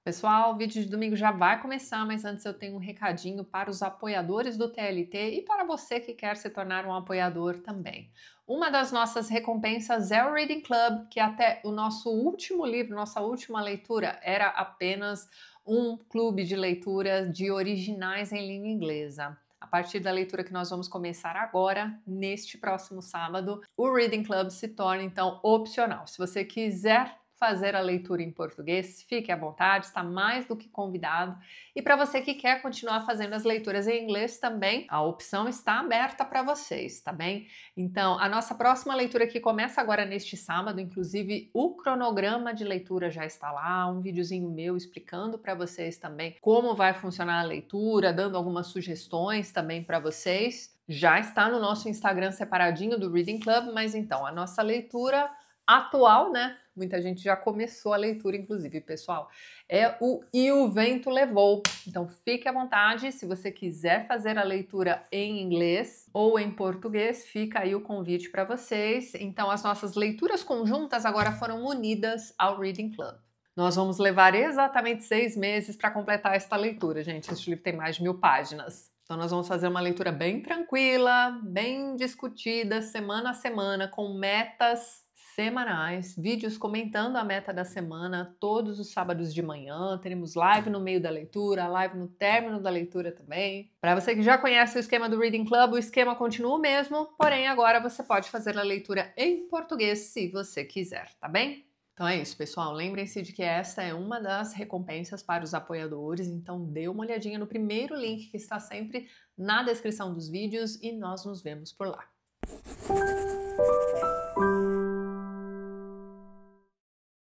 Pessoal, o vídeo de domingo já vai começar, mas antes eu tenho um recadinho para os apoiadores do TLT e para você que quer se tornar um apoiador também. Uma das nossas recompensas é o Reading Club, que até o nosso último livro, nossa última leitura, era apenas um clube de leitura de originais em língua inglesa. A partir da leitura que nós vamos começar agora, neste próximo sábado, o Reading Club se torna então opcional. Se você quiser fazer a leitura em português, fique à vontade, está mais do que convidado. E para você que quer continuar fazendo as leituras em inglês também, a opção está aberta para vocês, tá bem? Então, a nossa próxima leitura que começa agora neste sábado, inclusive o cronograma de leitura já está lá, um videozinho meu explicando para vocês também como vai funcionar a leitura, dando algumas sugestões também para vocês. Já está no nosso Instagram separadinho do Reading Club, mas então, a nossa leitura atual, né? Muita gente já começou a leitura, inclusive, pessoal. É o E o Vento Levou. Então, fique à vontade. Se você quiser fazer a leitura em inglês ou em português, fica aí o convite para vocês. Então, as nossas leituras conjuntas agora foram unidas ao Reading Club. Nós vamos levar exatamente 6 meses para completar esta leitura, gente. Este livro tem mais de 1000 páginas. Então, nós vamos fazer uma leitura bem tranquila, bem discutida, semana a semana, com metas semanais, vídeos comentando a meta da semana, todos os sábados de manhã, teremos live no meio da leitura, live no término da leitura também. Para você que já conhece o esquema do Reading Club, o esquema continua o mesmo, porém agora você pode fazer a leitura em português se você quiser, tá bem? Então é isso, pessoal. Lembrem-se de que essa é uma das recompensas para os apoiadores, então dê uma olhadinha no primeiro link que está sempre na descrição dos vídeos e nós nos vemos por lá.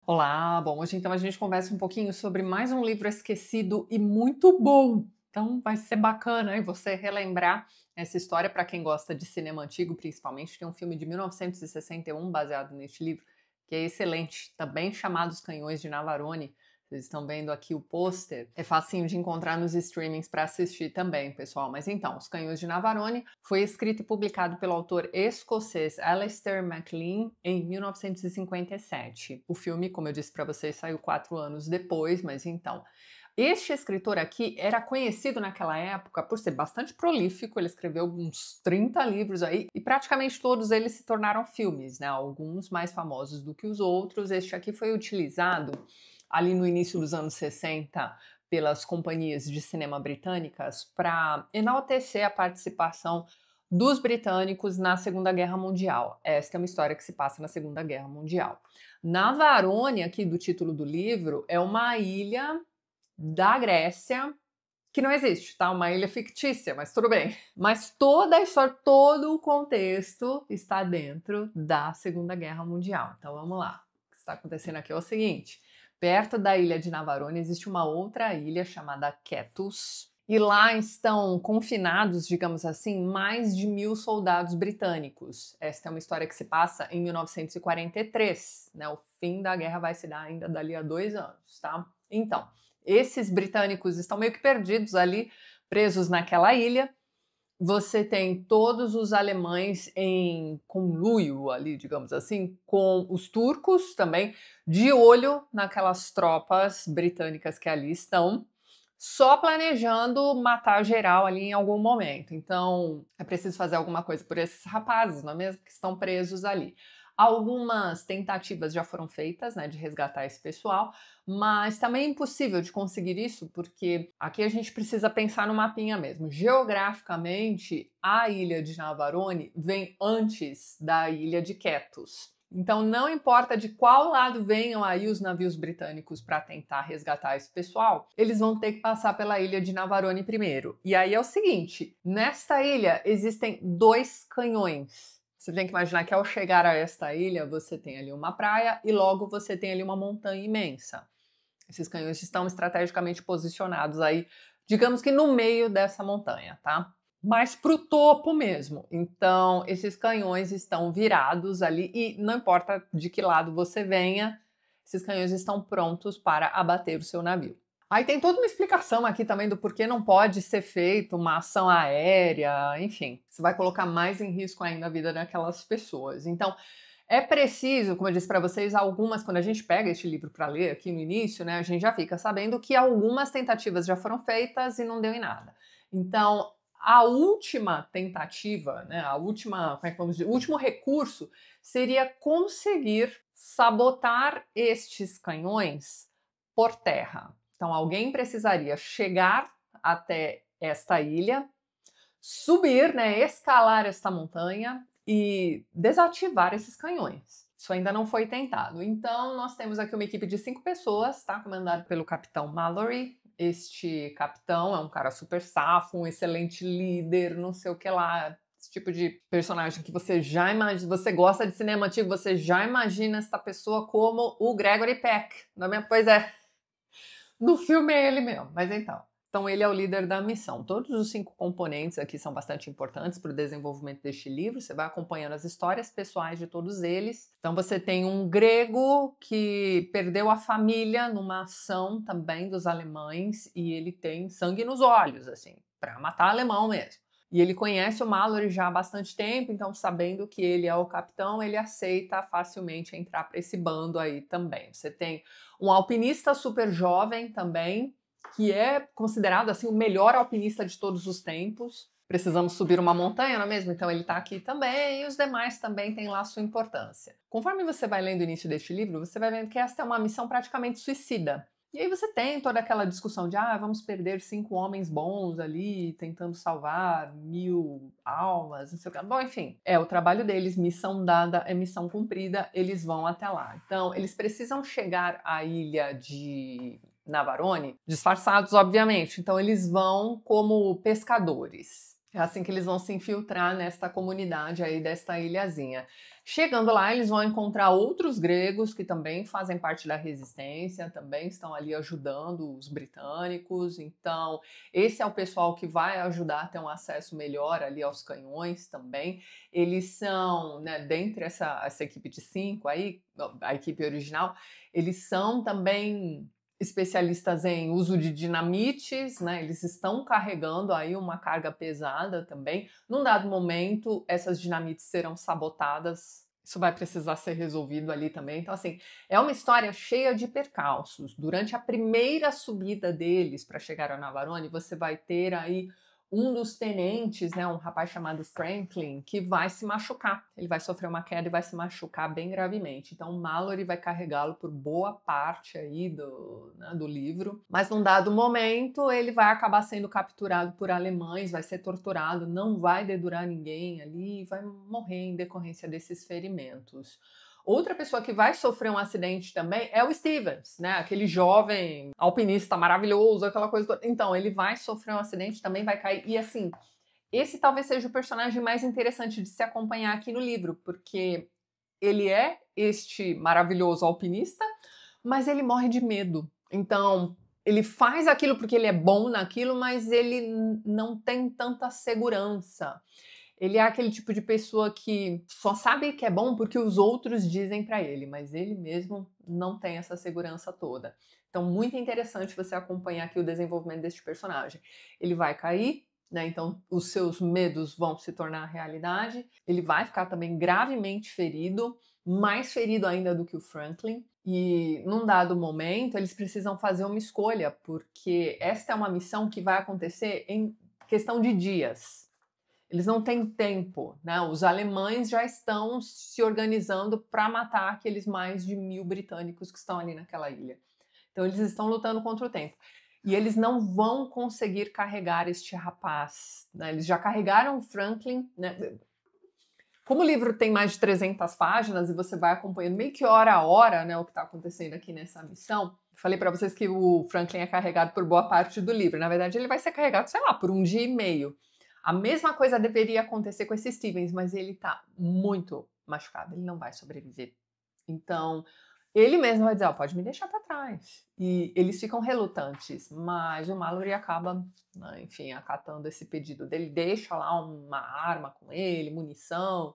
Olá, bom, hoje então a gente conversa um pouquinho sobre mais um livro esquecido e muito bom. Então vai ser bacana aí você relembrar essa história para quem gosta de cinema antigo, principalmente. Tem um filme de 1961 baseado neste livro, que é excelente, também chamado Os Canhões de Navarone. Vocês estão vendo aqui o pôster. É facinho de encontrar nos streamings para assistir também, pessoal. Mas então, Os Canhões de Navarone foi escrito e publicado pelo autor escocês Alistair MacLean em 1957. O filme, como eu disse para vocês, saiu 4 anos depois, mas então... Este escritor aqui era conhecido naquela época por ser bastante prolífico, ele escreveu uns 30 livros aí, e praticamente todos eles se tornaram filmes, né? Alguns mais famosos do que os outros. Este aqui foi utilizado ali no início dos anos 60 pelas companhias de cinema britânicas para enaltecer a participação dos britânicos na Segunda Guerra Mundial. Esta é uma história que se passa na Segunda Guerra Mundial. Navarone, aqui do título do livro, é uma ilha da Grécia que não existe, tá? Uma ilha fictícia, mas tudo bem. Mas toda a história, todo o contexto está dentro da Segunda Guerra Mundial. Então vamos lá. O que está acontecendo aqui é o seguinte: perto da ilha de Navarone existe uma outra ilha chamada Ketus, e lá estão confinados, digamos assim, mais de 1000 soldados britânicos. Esta é uma história que se passa em 1943, né? O fim da guerra vai se dar ainda dali a 2 anos, tá? Então, esses britânicos estão meio que perdidos ali, presos naquela ilha. Você tem todos os alemães em conluio ali, digamos assim, com os turcos também, de olho naquelas tropas britânicas que ali estão, só planejando matar geral ali em algum momento. Então, é preciso fazer alguma coisa por esses rapazes, não é mesmo? Que estão presos ali. Algumas tentativas já foram feitas, né, de resgatar esse pessoal, mas também é impossível de conseguir isso, porque aqui a gente precisa pensar no mapinha mesmo. Geograficamente, a ilha de Navarone vem antes da ilha de Ketus. Então, não importa de qual lado venham aí os navios britânicos para tentar resgatar esse pessoal, eles vão ter que passar pela ilha de Navarone primeiro. E aí é o seguinte, nesta ilha existem 2 canhões. Você tem que imaginar que ao chegar a esta ilha, você tem ali uma praia e logo você tem ali uma montanha imensa. Esses canhões estão estrategicamente posicionados aí, digamos que no meio dessa montanha, tá? Mas para o topo mesmo. Então, esses canhões estão virados ali e não importa de que lado você venha, esses canhões estão prontos para abater o seu navio. Aí tem toda uma explicação aqui também do porquê não pode ser feita uma ação aérea, enfim, você vai colocar mais em risco ainda a vida daquelas pessoas. Então, É preciso, como eu disse para vocês, algumas, quando a gente pega este livro para ler aqui no início, né, a gente já fica sabendo que algumas tentativas já foram feitas e não deu em nada. Então, a última tentativa, né, a última, como é que vamos dizer, o último recurso seria conseguir sabotar estes canhões por terra. Então, alguém precisaria chegar até esta ilha, subir, né, escalar esta montanha e desativar esses canhões. Isso ainda não foi tentado. Então, nós temos aqui uma equipe de 5 pessoas, tá? Comandado pelo capitão Mallory. Este capitão é um cara super safo, um excelente líder, não sei o que lá. Esse tipo de personagem que você já imagina, você gosta de cinema antigo, você já imagina esta pessoa como o Gregory Peck. Não é? Pois é, no filme é ele mesmo, mas então. Então ele é o líder da missão. Todos os 5 componentes aqui são bastante importantes para o desenvolvimento deste livro. Você vai acompanhando as histórias pessoais de todos eles. Então você tem um grego que perdeu a família numa ação também dos alemães e ele tem sangue nos olhos, assim, para matar alemão mesmo. E ele conhece o Mallory já há bastante tempo, então sabendo que ele é o capitão, ele aceita facilmente entrar para esse bando aí também. Você tem um alpinista super jovem também, que é considerado assim o melhor alpinista de todos os tempos. Precisamos subir uma montanha, não é mesmo? Então ele está aqui também, e os demais também têm lá sua importância. Conforme você vai lendo o início deste livro, você vai vendo que esta é uma missão praticamente suicida. E aí você tem toda aquela discussão de vamos perder 5 homens bons ali, tentando salvar 1000 almas, não sei o que. Bom, enfim, é o trabalho deles, missão dada é missão cumprida, eles vão até lá. Então, eles precisam chegar à ilha de Navarone, disfarçados, obviamente. Então, eles vão como pescadores. É assim que eles vão se infiltrar nesta comunidade aí desta ilhazinha. Chegando lá, eles vão encontrar outros gregos que também fazem parte da resistência, também estão ali ajudando os britânicos. Então, esse é o pessoal que vai ajudar a ter um acesso melhor ali aos canhões também. Eles são, né, dentre essa equipe de 5 aí, a equipe original, eles são também especialistas em uso de dinamites, né? Eles estão carregando aí uma carga pesada também. Num dado momento, essas dinamites serão sabotadas. Isso vai precisar ser resolvido ali também. Então, assim, é uma história cheia de percalços. Durante a primeira subida deles para chegar a Navarone, você vai ter aí um dos tenentes, né, um rapaz chamado Franklin, que vai se machucar. Ele vai sofrer uma queda e vai se machucar bem gravemente. Então, Mallory vai carregá-lo por boa parte aí do livro. Mas num dado momento, ele vai acabar sendo capturado por alemães, vai ser torturado, não vai dedurar ninguém ali e vai morrer em decorrência desses ferimentos. Outra pessoa que vai sofrer um acidente também é o Stevens, né? Aquele jovem alpinista maravilhoso, aquela coisa toda. Então, ele vai sofrer um acidente, também vai cair. E assim, esse talvez seja o personagem mais interessante de se acompanhar aqui no livro, porque ele é este maravilhoso alpinista, mas ele morre de medo. Então, ele faz aquilo porque ele é bom naquilo, mas ele não tem tanta segurança. Ele é aquele tipo de pessoa que só sabe que é bom porque os outros dizem para ele, mas ele mesmo não tem essa segurança toda. Então, muito interessante você acompanhar aqui o desenvolvimento deste personagem. Ele vai cair, né? Então, os seus medos vão se tornar realidade. Ele vai ficar também gravemente ferido, mais ferido ainda do que o Franklin. E num dado momento, eles precisam fazer uma escolha, porque esta é uma missão que vai acontecer em questão de dias. Eles não têm tempo, né? Os alemães já estão se organizando para matar aqueles mais de 1000 britânicos que estão ali naquela ilha. Então eles estão lutando contra o tempo. E eles não vão conseguir carregar este rapaz, né? Eles já carregaram o Franklin, né? Como o livro tem mais de 300 páginas e você vai acompanhando meio que hora a hora, né, o que está acontecendo aqui nessa missão, falei para vocês que o Franklin é carregado por boa parte do livro. Na verdade, ele vai ser carregado, sei lá, por 1 dia e meio. A mesma coisa deveria acontecer com esse Stevens, mas ele tá muito machucado, ele não vai sobreviver. Então, ele mesmo vai dizer, pode me deixar para trás. E eles ficam relutantes, mas o Mallory acaba, né, enfim, acatando esse pedido dele, deixa lá uma arma com ele, munição,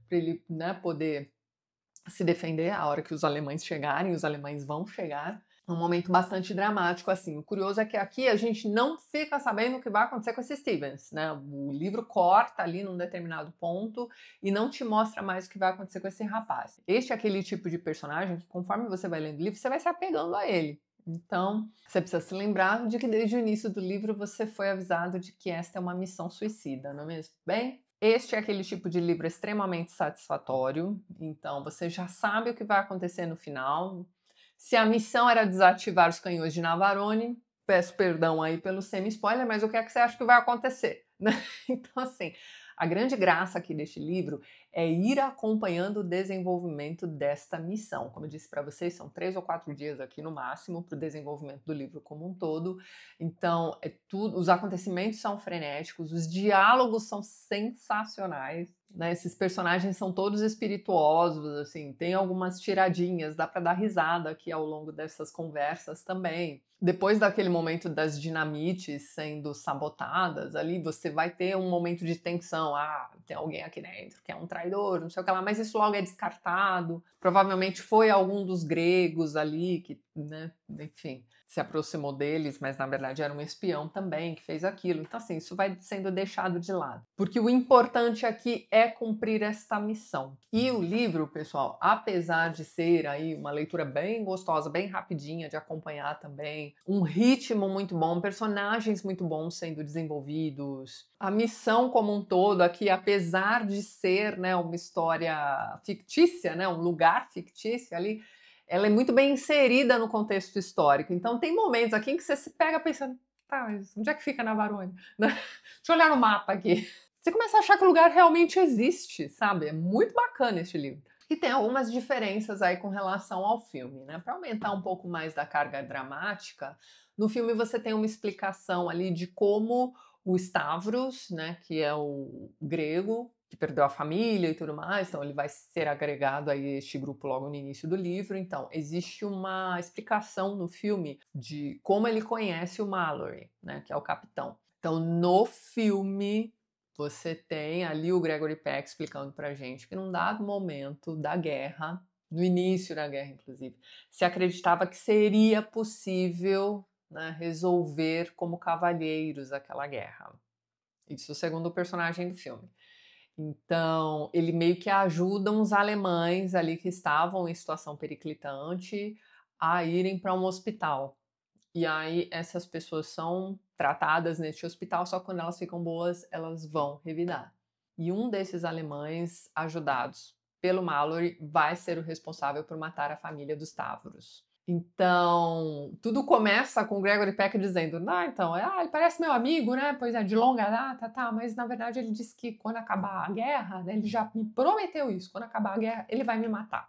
para ele, né, poder se defender a hora que os alemães chegarem, os alemães vão chegar. Um momento bastante dramático, assim. O curioso é que aqui a gente não fica sabendo o que vai acontecer com esse Stevens, né? O livro corta ali num determinado ponto e não te mostra mais o que vai acontecer com esse rapaz. Este é aquele tipo de personagem que, conforme você vai lendo o livro, você vai se apegando a ele. Então, você precisa se lembrar de que desde o início do livro você foi avisado de que esta é uma missão suicida, não é mesmo? Bem, este é aquele tipo de livro extremamente satisfatório, então você já sabe o que vai acontecer no final. Se a missão era desativar os canhões de Navarone, peço perdão aí pelo semi-spoiler, mas o que é que você acha que vai acontecer? Então, assim, a grande graça aqui deste livro é ir acompanhando o desenvolvimento desta missão. Como eu disse para vocês, são 3 ou 4 dias aqui no máximo para o desenvolvimento do livro como um todo. Então, os acontecimentos são frenéticos, os diálogos são sensacionais, né? Esses personagens são todos espirituosos, assim, tem algumas tiradinhas, dá para dar risada aqui ao longo dessas conversas também. Depois daquele momento das dinamites sendo sabotadas, ali você vai ter um momento de tensão. Ah, tem alguém aqui dentro que é um traidor, não sei o que lá, mas isso logo é descartado. Provavelmente foi algum dos gregos ali que, né, enfim, se aproximou deles, mas na verdade era um espião também que fez aquilo. Então, assim, isso vai sendo deixado de lado. Porque o importante aqui é cumprir esta missão. E o livro, pessoal, apesar de ser aí uma leitura bem gostosa, bem rapidinha de acompanhar também, um ritmo muito bom, personagens muito bons sendo desenvolvidos, a missão como um todo aqui, apesar de ser, né, uma história fictícia, né, um lugar fictício ali, ela é muito bem inserida no contexto histórico. Então tem momentos aqui em que você se pega pensando, tá, mas onde é que fica Navarone? Deixa eu olhar no mapa aqui. Você começa a achar que o lugar realmente existe, sabe? É muito bacana este livro. E tem algumas diferenças aí com relação ao filme, né? Para aumentar um pouco mais da carga dramática, no filme você tem uma explicação ali de como o Stavros, né, que é o grego, que perdeu a família e tudo mais, então ele vai ser agregado a este grupo logo no início do livro. Então, existe uma explicação no filme de como ele conhece o Mallory, né, que é o capitão. Então, no filme, você tem ali o Gregory Peck explicando pra gente que num dado momento da guerra, no início da guerra, inclusive, se acreditava que seria possível, né, resolver como cavalheiros aquela guerra. Isso segundo o personagem do filme. Então, ele meio que ajuda uns alemães ali que estavam em situação periclitante a irem para um hospital. E aí essas pessoas são tratadas neste hospital, só que quando elas ficam boas, elas vão revidar. E um desses alemães, ajudados pelo Mallory, vai ser o responsável por matar a família dos Stavros. Então, tudo começa com o Gregory Peck dizendo, então, ele parece meu amigo, né? Pois é, de longa data, tá, mas na verdade ele disse que quando acabar a guerra, né, ele já me prometeu isso, quando acabar a guerra, ele vai me matar.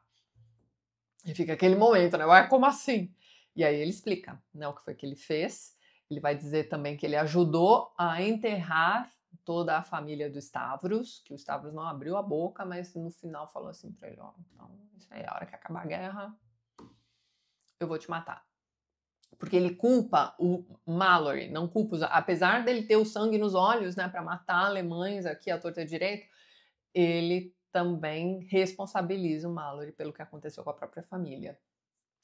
E fica aquele momento, né? Ué, como assim? E aí ele explica, né, o que foi que ele fez. Ele vai dizer também que ele ajudou a enterrar toda a família do Stavros, que o Stavros não abriu a boca, mas no final falou assim pra ele, ó, então, isso aí, a hora que acabar a guerra, eu vou te matar. Porque ele culpa o Mallory, não culpa os... Apesar dele ter o sangue nos olhos, né, para matar alemães aqui à torta direito, ele também responsabiliza o Mallory pelo que aconteceu com a própria família.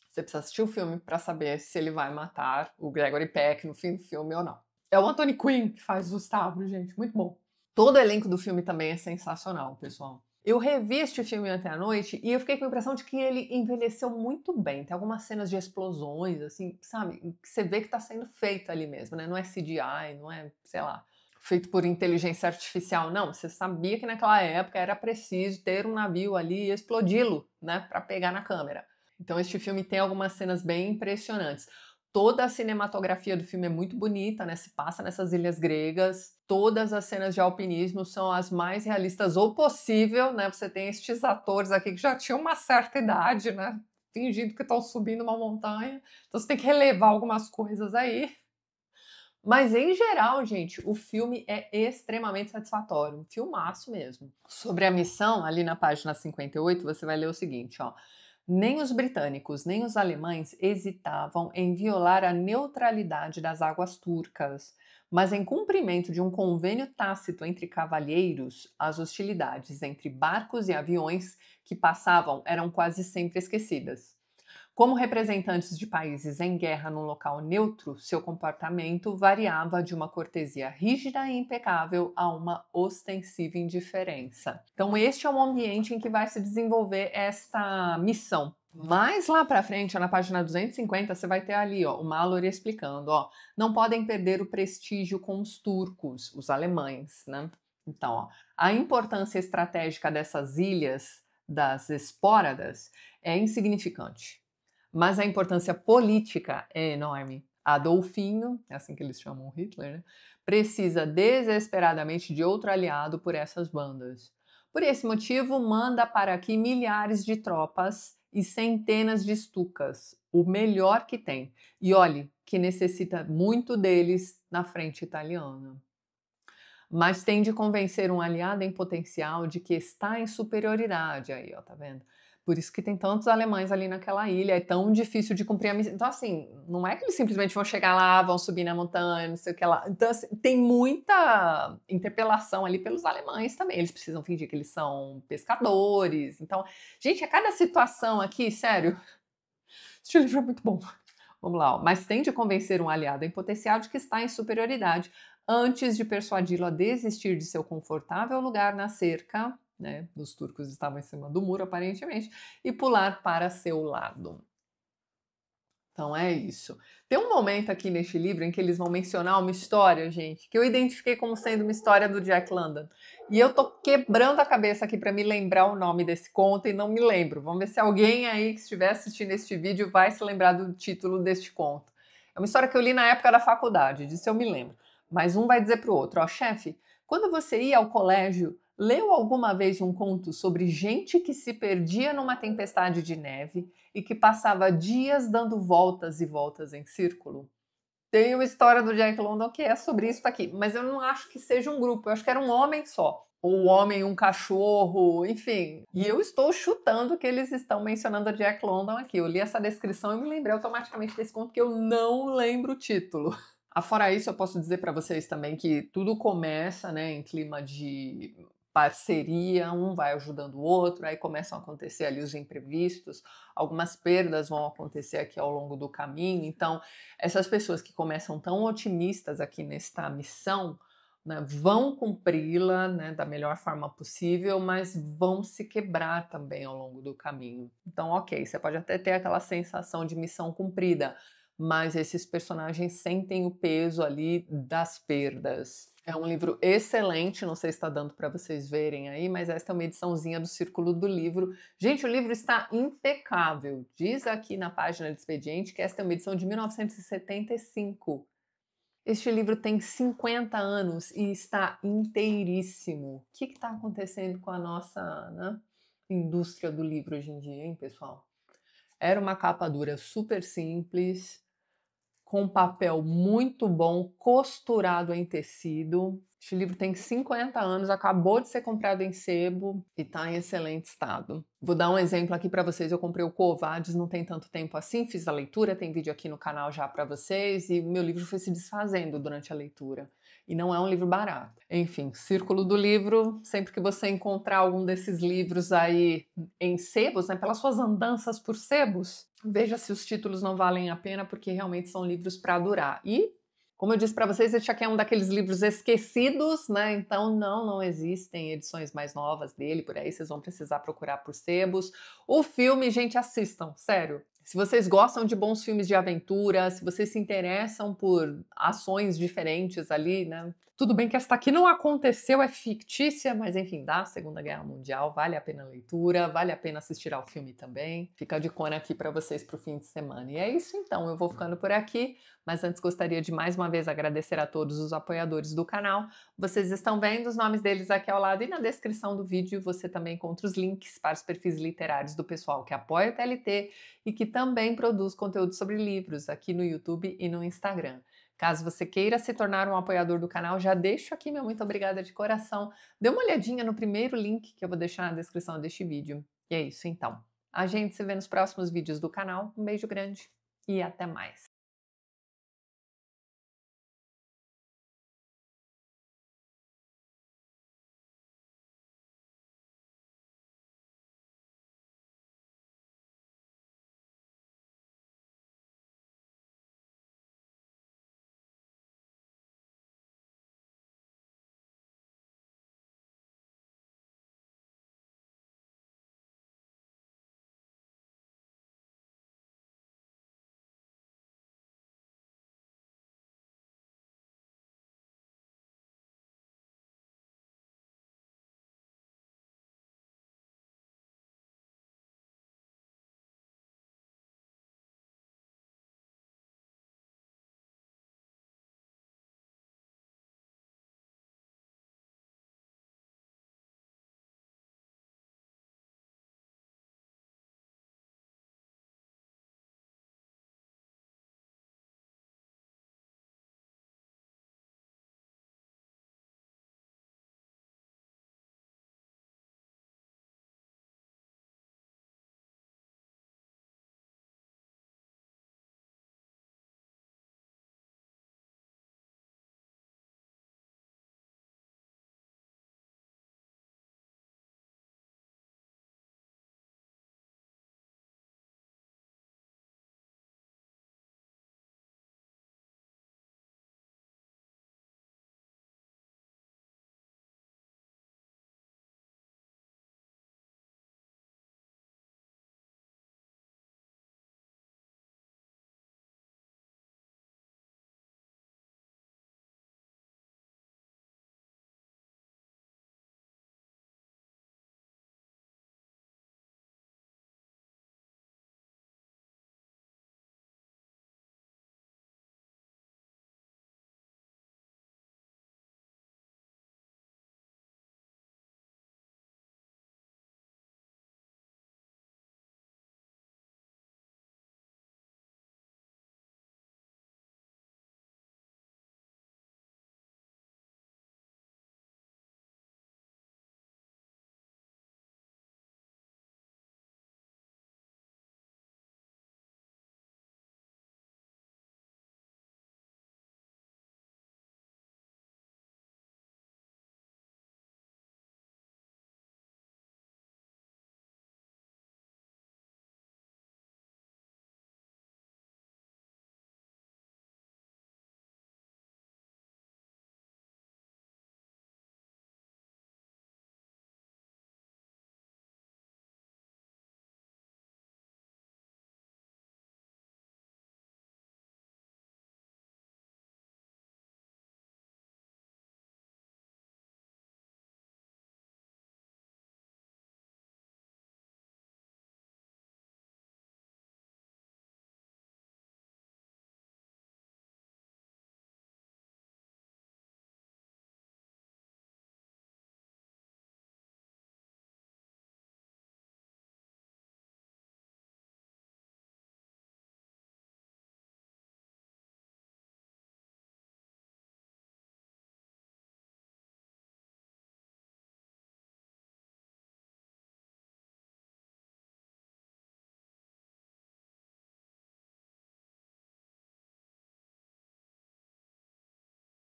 Você precisa assistir o filme para saber se ele vai matar o Gregory Peck no fim do filme ou não. É o Anthony Quinn que faz o Stavros, gente, muito bom. Todo o elenco do filme também é sensacional, pessoal. Eu revi este filme ontem à noite e eu fiquei com a impressão de que ele envelheceu muito bem. Tem algumas cenas de explosões, assim, sabe? Que você vê que tá sendo feito ali mesmo, né? Não é CGI, não é, sei lá, feito por inteligência artificial. Não, você sabia que naquela época era preciso ter um navio ali e explodi-lo, né? Pra pegar na câmera. Então este filme tem algumas cenas bem impressionantes. Toda a cinematografia do filme é muito bonita, né? Se passa nessas ilhas gregas. Todas as cenas de alpinismo são as mais realistas ou possível, né? Você tem estes atores aqui que já tinham uma certa idade, né? Fingindo que estão subindo uma montanha. Então você tem que relevar algumas coisas aí. Mas em geral, gente, o filme é extremamente satisfatório. Um filmaço mesmo. Sobre a missão, ali na página 58, você vai ler o seguinte, ó. Nem os britânicos, nem os alemães hesitavam em violar a neutralidade das águas turcas, mas em cumprimento de um convênio tácito entre cavalheiros, as hostilidades entre barcos e aviões que passavam eram quase sempre esquecidas. Como representantes de países em guerra num local neutro, seu comportamento variava de uma cortesia rígida e impecável a uma ostensiva indiferença. Então, este é o ambiente em que vai se desenvolver esta missão. Mais lá para frente, na página 250, você vai ter ali, ó, o Mallory explicando, ó, não podem perder o prestígio com os turcos, os alemães, né? Então, ó, a importância estratégica dessas ilhas, das Espóradas, é insignificante, mas a importância política é enorme. Adolfinho, é assim que eles chamam Hitler, né? Precisa desesperadamente de outro aliado por essas bandas. Por esse motivo, manda para aqui milhares de tropas e centenas de stukas, o melhor que tem. E olhe, que necessita muito deles na frente italiana. Mas tem de convencer um aliado em potencial de que está em superioridade aí, ó, tá vendo? Por isso que tem tantos alemães ali naquela ilha, é tão difícil de cumprir a missão. Então, assim, não é que eles simplesmente vão chegar lá, vão subir na montanha, não sei o que lá. Então, assim, tem muita interpelação ali pelos alemães também. Eles precisam fingir que eles são pescadores. Então, gente, a cada situação aqui, sério, este livro é muito bom. Vamos lá, ó. Mas tem de convencer um aliado em potencial de que está em superioridade antes de persuadi-lo a desistir de seu confortável lugar na cerca, né? Os turcos estavam em cima do muro, aparentemente, e pular para seu lado. Então é isso. Tem um momento aqui neste livro em que eles vão mencionar uma história, gente, que eu identifiquei como sendo uma história do Jack London. E eu tô quebrando a cabeça aqui para me lembrar o nome desse conto e não me lembro. Vamos ver se alguém aí que estiver assistindo este vídeo vai se lembrar do título deste conto. É uma história que eu li na época da faculdade, disso eu me lembro. Mas um vai dizer pro outro, ó, chefe, quando você ia ao colégio, leu alguma vez um conto sobre gente que se perdia numa tempestade de neve e que passava dias dando voltas e voltas em círculo? Tem uma história do Jack London que é sobre isso aqui, mas eu não acho que seja um grupo, eu acho que era um homem só. Ou um homem, um cachorro, enfim. E eu estou chutando que eles estão mencionando a Jack London aqui. Eu li essa descrição e me lembrei automaticamente desse conto que eu não lembro o título. Afora isso, eu posso dizer para vocês também que tudo começa, né, em clima de parceria, um vai ajudando o outro, aí começam a acontecer ali os imprevistos, algumas perdas vão acontecer aqui ao longo do caminho. Então, essas pessoas que começam tão otimistas aqui nesta missão, né, vão cumpri-la, né, da melhor forma possível, mas vão se quebrar também ao longo do caminho. Então, ok, você pode até ter aquela sensação de missão cumprida, mas esses personagens sentem o peso ali das perdas. É um livro excelente, não sei se está dando para vocês verem aí, mas esta é uma ediçãozinha do Círculo do Livro. Gente, o livro está impecável. Diz aqui na página de expediente que esta é uma edição de 1975. Este livro tem 50 anos e está inteiríssimo. O que está acontecendo com a nossa, né, indústria do livro hoje em dia, hein, pessoal? Era uma capa dura super simples, com papel muito bom, costurado em tecido. Este livro tem 50 anos, acabou de ser comprado em sebo e está em excelente estado. Vou dar um exemplo aqui para vocês. Eu comprei o Quo Vadis não tem tanto tempo assim, fiz a leitura, tem vídeo aqui no canal já para vocês, e o meu livro foi se desfazendo durante a leitura. E não é um livro barato. Enfim, Círculo do Livro, sempre que você encontrar algum desses livros aí em sebos, né, pelas suas andanças por sebos, veja se os títulos não valem a pena, porque realmente são livros para durar. E, como eu disse para vocês, esse aqui é um daqueles livros esquecidos, né? Então não existem edições mais novas dele, por aí vocês vão precisar procurar por sebos. O filme, gente, assistam, sério. Se vocês gostam de bons filmes de aventura, se vocês se interessam por ações diferentes ali, né? Tudo bem que esta aqui não aconteceu, é fictícia, mas enfim, da Segunda Guerra Mundial, vale a pena a leitura, vale a pena assistir ao filme também. Fica a dicona aqui para vocês para o fim de semana. E é isso então, eu vou ficando por aqui, mas antes gostaria de mais uma vez agradecer a todos os apoiadores do canal. Vocês estão vendo os nomes deles aqui ao lado e na descrição do vídeo você também encontra os links para os perfis literários do pessoal que apoia o TLT e que também produz conteúdo sobre livros aqui no YouTube e no Instagram. Caso você queira se tornar um apoiador do canal, já deixo aqui meu muito obrigada de coração. Dê uma olhadinha no primeiro link que eu vou deixar na descrição deste vídeo. E é isso então. A gente se vê nos próximos vídeos do canal. Um beijo grande e até mais.